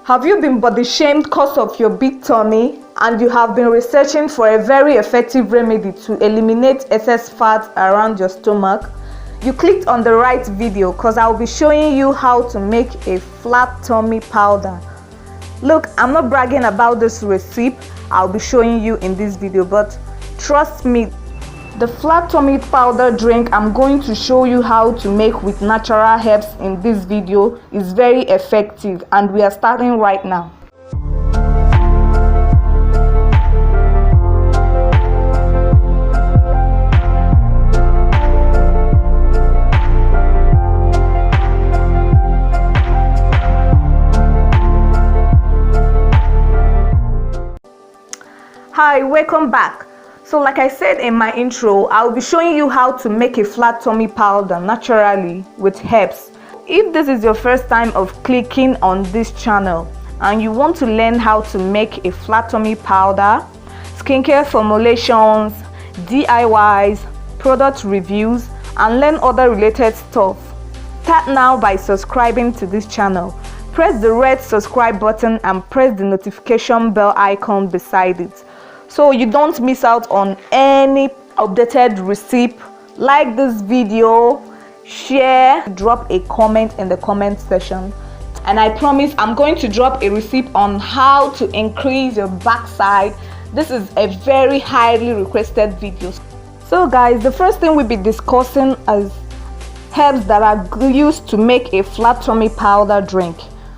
Have you been body shamed because of your big tummy and you have been researching for a very effective remedy to eliminate excess fat around your stomach? You clicked on the right video because I'll be showing you how to make a flat tummy powder. Look, I'm not bragging about this recipe I'll be showing you in this video, but trust me, the flat tummy powder drink I'm going to show you how to make with natural herbs in this video is very effective, and we are starting right now. Hi, welcome back. So like I said in my intro, I'll be showing you how to make a flat tummy powder naturally with herbs. If this is your first time of clicking on this channel and you want to learn how to make a flat tummy powder, skincare formulations, DIYs, product reviews, and learn other related stuff, start now by subscribing to this channel. Press the red subscribe button and press the notification bell icon beside it, so you don't miss out on any updated recipe. Like this video, share, drop a comment in the comment section, and I promise I'm going to drop a recipe on how to increase your backside. This is a very highly requested video. So guys, the first thing we'll be discussing is herbs that are used to make a flat tummy powder drink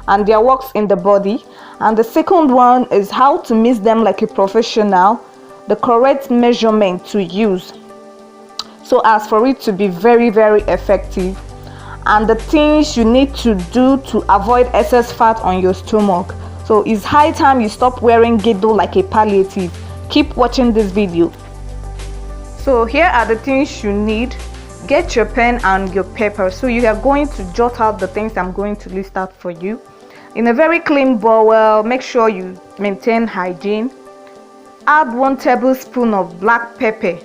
and their works in the body. And the second one is how to mix them like a professional, the correct measurement to use so as for it to be very effective, and the things you need to do to avoid excess fat on your stomach. So it's high time you stop wearing Gedo like a palliative. Keep watching this video. So here are the things you need. Get your pen and your paper, so you are going to jot out the things I'm going to list out for you in a very clean bowl. Make sure you maintain hygiene. Add 1 tablespoon of black pepper.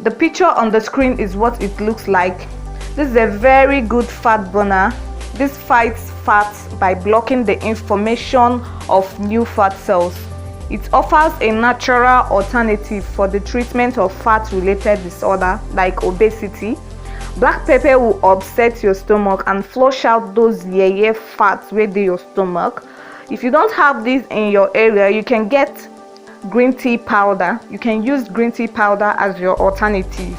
The picture on the screen is what it looks like. This is a very good fat burner. This fights fat by blocking the formation of new fat cells. It offers a natural alternative for the treatment of fat-related disorder like obesity. Black pepper will upset your stomach and flush out those fats within your stomach. If you don't have this in your area, you can get green tea powder. You can use green tea powder as your alternative.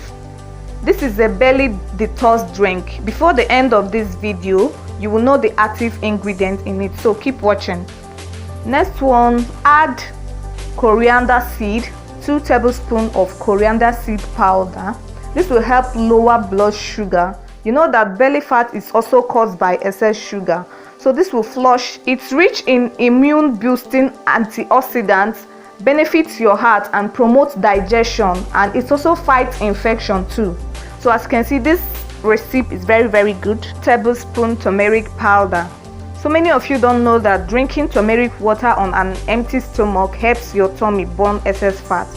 This is a belly detox drink. Before the end of this video, you will know the active ingredient in it, so keep watching. Next one, add coriander seed. 2 tablespoons of coriander seed powder. This will help lower blood sugar. You know that belly fat is also caused by excess sugar, so this will flush. It's rich in immune boosting antioxidants, benefits your heart and promotes digestion, and it also fights infection too. So as you can see, this recipe is very good. Tablespoon turmeric powder. So many of you don't know that drinking turmeric water on an empty stomach helps your tummy burn excess fat.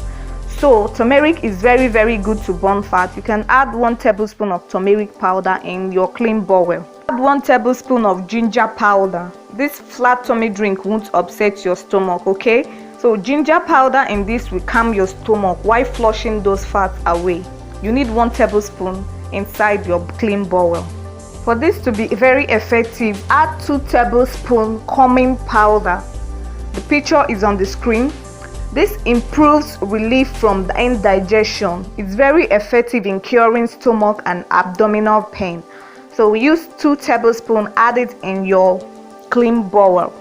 So turmeric is very good to burn fat. You can add 1 tablespoon of turmeric powder in your clean bowl. Add 1 tablespoon of ginger powder. This flat tummy drink won't upset your stomach, okay? So ginger powder in this will calm your stomach while flushing those fats away. You need 1 tablespoon inside your clean bowl. For this to be very effective, add 2 tablespoons cumin powder. The picture is on the screen. This improves relief from the indigestion. It's very effective in curing stomach and abdominal pain. So use 2 tablespoons, add it in your clean bowl.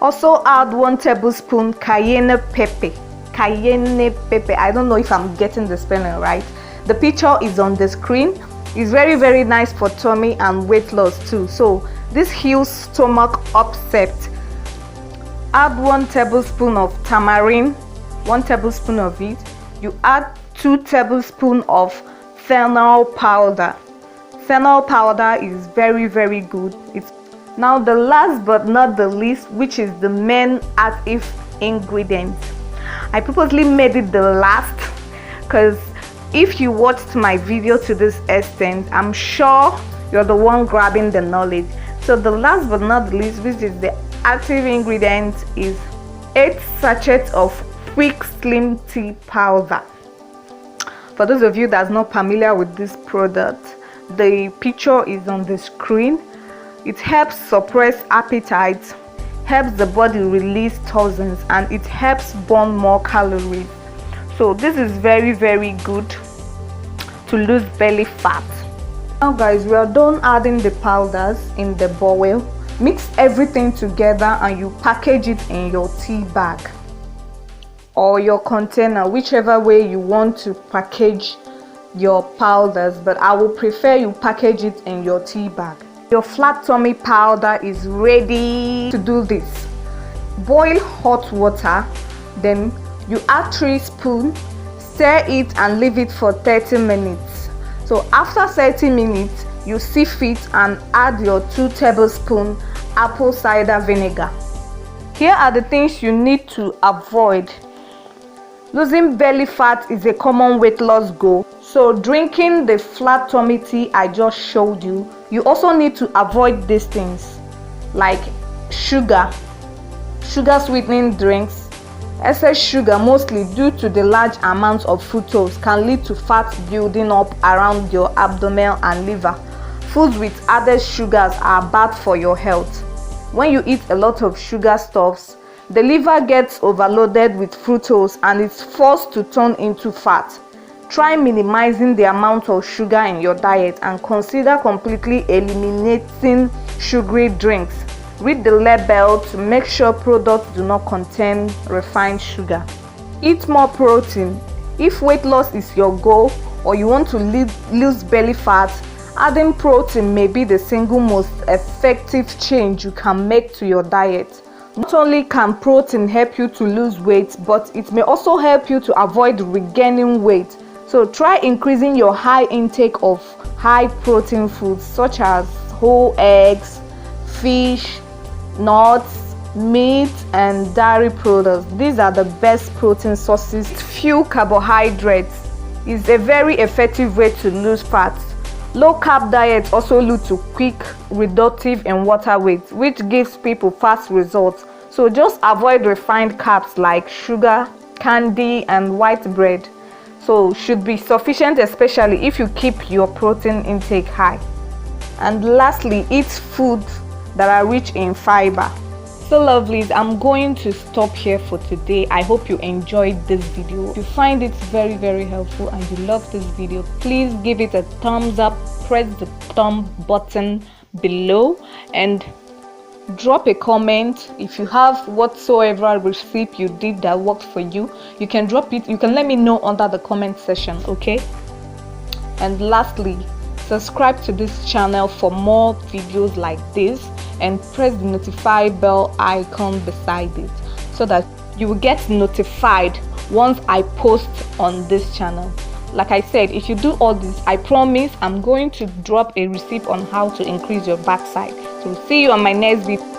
Also add 1 tablespoon cayenne pepper. Cayenne pepper. I don't know if I'm getting the spelling right. The picture is on the screen. It's very nice for tummy and weight loss too. So this heals stomach upset. Add 1 tablespoon of tamarind. 1 tablespoon of it. You add 2 tablespoons of fennel powder. Fennel powder is very good. It's now the last but not the least, which is the main active ingredient. I purposely made it the last because if you watched my video to this extent, I'm sure you're the one grabbing the knowledge. So the last but not the least, which is the active ingredient is 8 sachets of quick slim tea powder. For those of you that's not familiar with this product, the picture is on the screen. It helps suppress appetite, helps the body release toxins, and it helps burn more calories. So this is very good to lose belly fat. Now guys, we are done adding the powders in the bowl. Mix everything together and you package it in your tea bag or your container, whichever way you want to package your powders, but I will prefer you package it in your tea bag. Your flat tummy powder is ready to do this. Boil hot water, then you add 3 spoons, stir it and leave it for 30 minutes. So after 30 minutes, you sieve it and add your 2 tablespoons apple cider vinegar. Here are the things you need to avoid. Losing belly fat is a common weight loss goal, so drinking the flat tummy tea I just showed you, you also need to avoid these things like sugar sweetening drinks. Excess sugar, mostly due to the large amounts of fructose, can lead to fat building up around your abdomen and liver. Foods with added sugars are bad for your health. When you eat a lot of sugar stuffs, the liver gets overloaded with fructose and is forced to turn into fat. Try minimizing the amount of sugar in your diet and consider completely eliminating sugary drinks. Read the label to make sure products do not contain refined sugar. Eat more protein. If weight loss is your goal or you want to lose belly fat, adding protein may be the single most effective change you can make to your diet. Not only can protein help you to lose weight, but it may also help you to avoid regaining weight. So try increasing your high intake of high protein foods such as whole eggs, fish, nuts, meat, and dairy products. These are the best protein sources. Few carbohydrates is a very effective way to lose fat. Low carb diets also lead to quick reductive in water weight, which gives people fast results. So just avoid refined carbs like sugar, candy, and white bread. So should be sufficient, especially if you keep your protein intake high. And lastly, eat foods that are rich in fiber. So lovelies, I'm going to stop here for today. I hope you enjoyed this video. If you find it very helpful and you love this video, please give it a thumbs up, press the thumb button below, and drop a comment. If you have whatsoever recipe you did that worked for you, you can drop it. You can let me know under the comment section, okay? And lastly, subscribe to this channel for more videos like this and press the notify bell icon beside it so that you will get notified once I post on this channel. Like I said, if you do all this, I promise I'm going to drop a recipe on how to increase your backside. So see you on my next video.